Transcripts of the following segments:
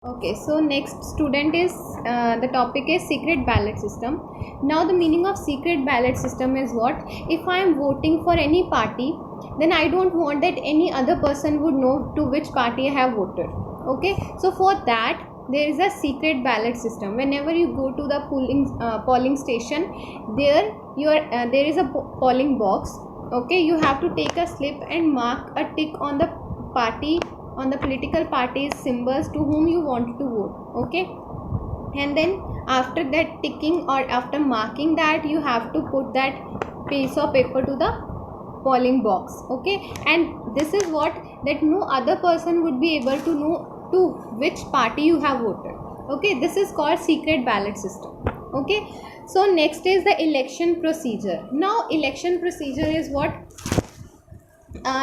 Okay, so next student is the topic is secret ballot system. Now the meaning of secret ballot system is what? If I am voting for any party, then I don't want that any other person would know to which party I have voted. Okay, so for that there is a secret ballot system. Whenever you go to the polling station, there is a polling box. Okay, you have to take a slip and mark a tick on the political party's symbols to whom you want to vote. Okay, and then after that ticking or after marking that, you have to put that piece of paper to the polling box. Okay, and this is what that no other person would be able to know to which party you have voted. Okay, this is called secret ballot system. Okay, so next is the election procedure. Now election procedure is what?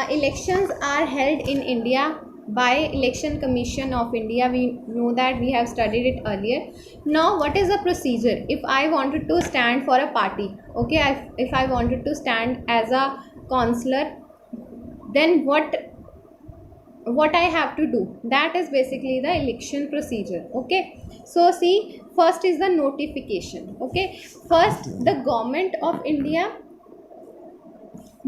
Elections are held in India by Election Commission of India. We know that, we have studied it earlier. Now what is the procedure? If I wanted to stand for a party, okay, if I wanted to stand as a councillor, then what I have to do? That is basically the election procedure. Okay, so see, first is the notification. Okay, first the government of India,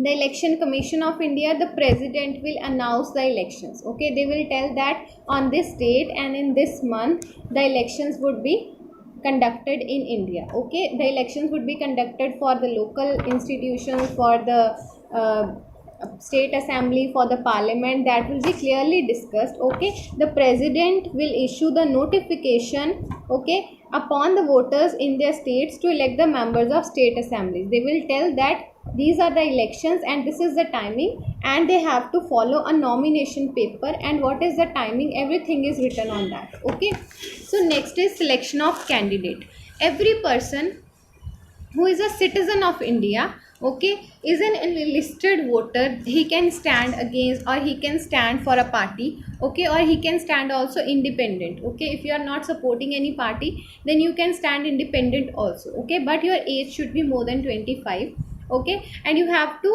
the Election Commission of India, the president will announce the elections. Okay, they will tell that on this date and in this month the elections would be conducted in India. Okay, the elections would be conducted for the local institutions, for the state assembly, for the parliament. That will be clearly discussed. Okay, the president will issue the notification, okay, upon the voters in their states to elect the members of state assemblies. They will tell that these are the elections and this is the timing, and they have to follow a nomination paper, and what is the timing, everything is written on that. Okay, so next is selection of candidate. Every person who is a citizen of India, okay, is an enlisted voter. He can stand against or he can stand for a party, okay, or he can stand also independent. Okay, if you are not supporting any party, then you can stand independent also. Okay, but your age should be more than 25. Okay, and you have to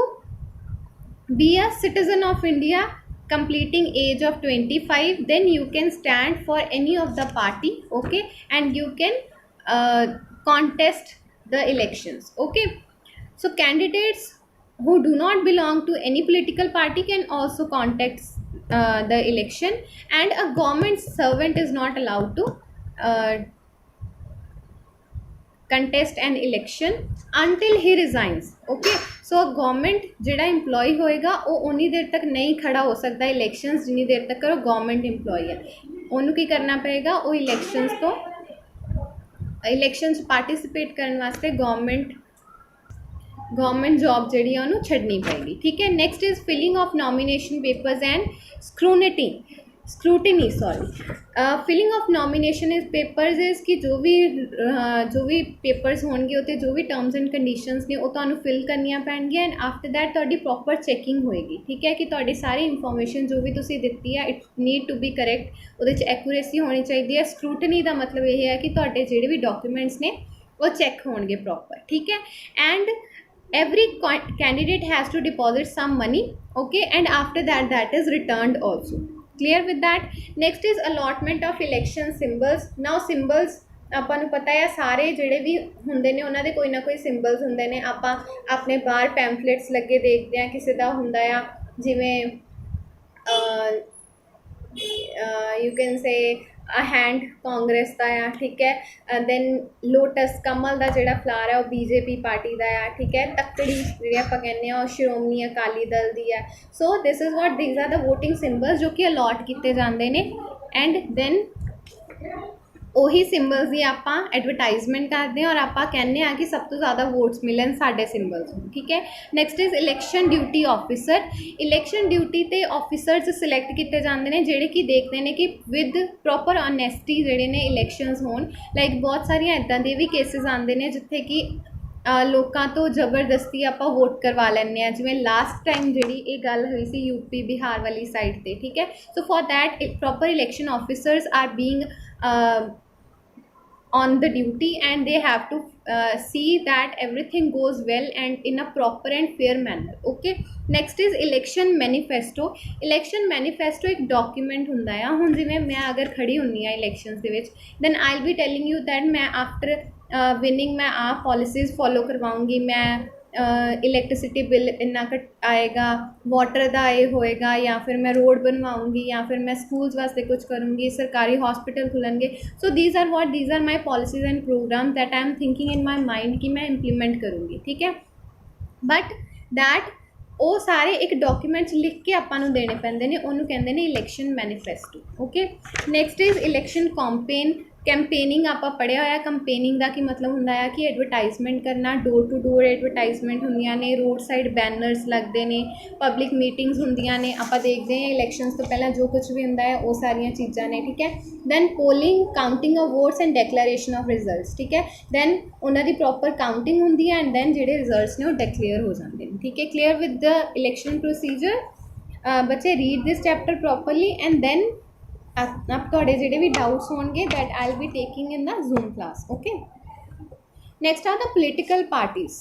be a citizen of India completing age of 25, then you can stand for any of the party. Okay, and you can contest the elections. Okay, so candidates who do not belong to any political party can also contest the election, and a government servant is not allowed to contest an election until he resigns. Okay, so a government ਜਿਹੜਾ employee ਹੋਏਗਾ ਉਹ ਉਨੀ ਦੇਰ ਤੱਕ ਨਹੀਂ ਖੜਾ ਹੋ ਸਕਦਾ elections ਜਿੰਨੀ ਦੇਰ ਤੱਕ ਉਹ government employee ਹੈ। ਉਹਨੂੰ ਕੀ ਕਰਨਾ ਪਏਗਾ? ਉਹ elections ਤੋਂ elections participate ਕਰਨ ਵਾਸਤੇ government job ਜਿਹੜੀ ਆ ਉਹਨੂੰ ਛੱਡਣੀ ਪਏਗੀ। ਠੀਕ ਹੈ, next is filling of nomination papers and scrutiny filling of nomination is papers is कि जो भी papers होंगे उते जो भी terms and conditions ने वो ਤੁਹਾਨੂੰ fill करनियां पैणगीਆਂ, and after that ਤੁਹਾਡੀ proper checking ਹੋਏਗੀ। ठीक है, कि ਤੁਹਾਡੀ सारी information जो भी ਤੁਸੀਂ ਦਿੱਤੀ है it need to be correct, ਉਹਦੇ 'ਚ accuracy ਹੋਣੀ ਚਾਹੀਦੀ है। scrutiny ਦਾ ਮਤਲਬ ਇਹ ਹੈ ਕਿ ਤੁਹਾਡੇ ਜਿਹੜੇ ਵੀ documents ਨੇ ਉਹ check ਹੋਣਗੇ proper। ठीक है, and every candidate has to deposit some money, okay, and after that is returned also। clear with that? next is allotment of election symbols। now symbols ਆਪਾਂ ਨੂੰ ਪਤਾ ਹੈ ਸਾਰੇ ਜਿਹੜੇ ਵੀ ਹੁੰਦੇ ਨੇ ਉਹਨਾਂ ਦੇ ਕੋਈ ਨਾ ਕੋਈ ਸਿੰਬਲਸ ਹੁੰਦੇ ਨੇ। ਆਪਾਂ ਆਪਣੇ ਬਾਹਰ ਪੈਂਫਲੇਟਸ ਲੱਗੇ ਦੇਖਦੇ ਹਾਂ, ਕਿਸੇ ਦਾ ਹੁੰਦਾ ਆ ਜਿਵੇਂ you can say a hand Congress ਦਾ ਆ। ਠੀਕ ਹੈ, then ਲੋਟਸ ਕਮਲ ਦਾ ਜਿਹੜਾ ਫਲਾਰ ਹੈ ਉਹ BJP ਪਾਰਟੀ ਦਾ ਆ। ਠੀਕ ਹੈ, ਤੱਕੜੀ ਜਿਹੜੀ ਆਪਾਂ ਕਹਿੰਦੇ ਆ ਉਹ ਸ਼੍ਰੋਮਣੀ ਅਕਾਲੀ ਦਲ ਦੀ ਆ। So this is what these are the voting symbols ਜੋ ਕਿ ਅਲੋਟ ਕੀਤੇ ਜਾਂਦੇ ਨੇ, ਐਂਡ ਦੈਨ ਉਹੀ ਸਿੰਬਲਸ ਦੀ ਆਪਾਂ ਐਡਵਰਟਾਈਜ਼ਮੈਂਟ ਕਰਦੇ ਹਾਂ ਔਰ ਆਪਾਂ ਕਹਿੰਦੇ ਹਾਂ ਕਿ ਸਭ ਤੋਂ ਜ਼ਿਆਦਾ ਵੋਟਸ ਮਿਲਣ ਸਾਡੇ ਸਿੰਬਲਸ ਨੂੰ। ਠੀਕ ਹੈ, next is election duty officer. Election duty 'ਤੇ ਆਫਿਸਰਸ ਸਿਲੈਕਟ ਕੀਤੇ ਜਾਂਦੇ ਨੇ ਜਿਹੜੇ ਕਿ ਦੇਖਦੇ ਨੇ ਕਿ ਵਿਦ ਪ੍ਰੋਪਰ ਓਨੈਸਟੀ ਜਿਹੜੇ ਨੇ ਇਲੈਕਸ਼ਨਸ ਹੋਣ। ਲਾਈਕ ਬਹੁਤ ਸਾਰੀਆਂ ਇੱਦਾਂ ਦੇ ਵੀ ਕੇਸਿਸ ਆਉਂਦੇ ਨੇ ਜਿੱਥੇ ਕਿ ਲੋਕਾਂ ਤੋਂ ਜ਼ਬਰਦਸਤੀ ਆਪਾਂ ਵੋਟ ਕਰਵਾ ਲੈਂਦੇ ਹਾਂ, ਜਿਵੇਂ ਲਾਸਟ ਟਾਈਮ ਜਿਹੜੀ ਇਹ ਗੱਲ ਹੋਈ ਸੀ UP ਬਿਹਾਰ ਵਾਲੀ ਸਾਈਡ 'ਤੇ। ਠੀਕ ਹੈ, ਸੋ for that proper election officers R being on the duty, and they have to see that everything goes well and in a proper and fair manner. Okay, next is election manifesto. election manifesto एक document ਹੁੰਦਾ ਆ। ਹੁਣ ਜਿਵੇਂ ਮੈਂ ਅਗਰ ਖੜੀ ਹੁੰਦੀ ਆ elections ਦੇ ਵਿੱਚ, then I'll be telling you that मैं after winning मैं आ policies follow करवाऊँगी, मैं इलैक्ट्रिसिटी बिल इन्ना घट आएगा, वाटर का ये होएगा, या फिर मैं रोड बनवाऊँगी, या फिर मैं स्कूल्स वास्ते कुछ करूँगी, सरकारी हॉस्पिटल खुलेंगे। So these are my policies and program that I am thinking in my mind कि मैं इंप्लीमेंट करूँगी। ठीक है, बट दैट ਉਹ ਸਾਰੇ ਇੱਕ ਡਾਕੂਮੈਂਟਸ ਲਿਖ ਕੇ ਆਪਾਂ ਨੂੰ ਦੇਣੇ ਪੈਂਦੇ ਨੇ, ਉਹਨੂੰ ਕਹਿੰਦੇ ਨੇ election manifesto. Okay, next is election campaigning आप पढ़िया होया। कंपेनिंग का की मतलब होंदा है कि एडवरटाइजमेंट करना, डोर टू डोर एडवरटाइजमेंट होंदियां ने, रोड साइड बैनर्स लगते हैं, पब्लिक मीटिंग्स होंदियां ने, आप देखते हैं इलैक्शंस तो पहला जो कुछ भी होंदा है वो सारिया चीज़ां ने। ठीक है, then polling, counting of votes and declaration of results. ठीक है, दैन उन्होंने प्रॉपर काउंटिंग होंदी है एंड दैन जिहड़े रिजल्ट्स ने वो डिक्लेयर हो जाते हैं। ठीक है, clear with the election procedure बच्चे, read this chapter properly and then आप थोड़े जोड़े भी डाउट्स होंगे that I will be taking in the Zoom class. Okay, next are the political parties.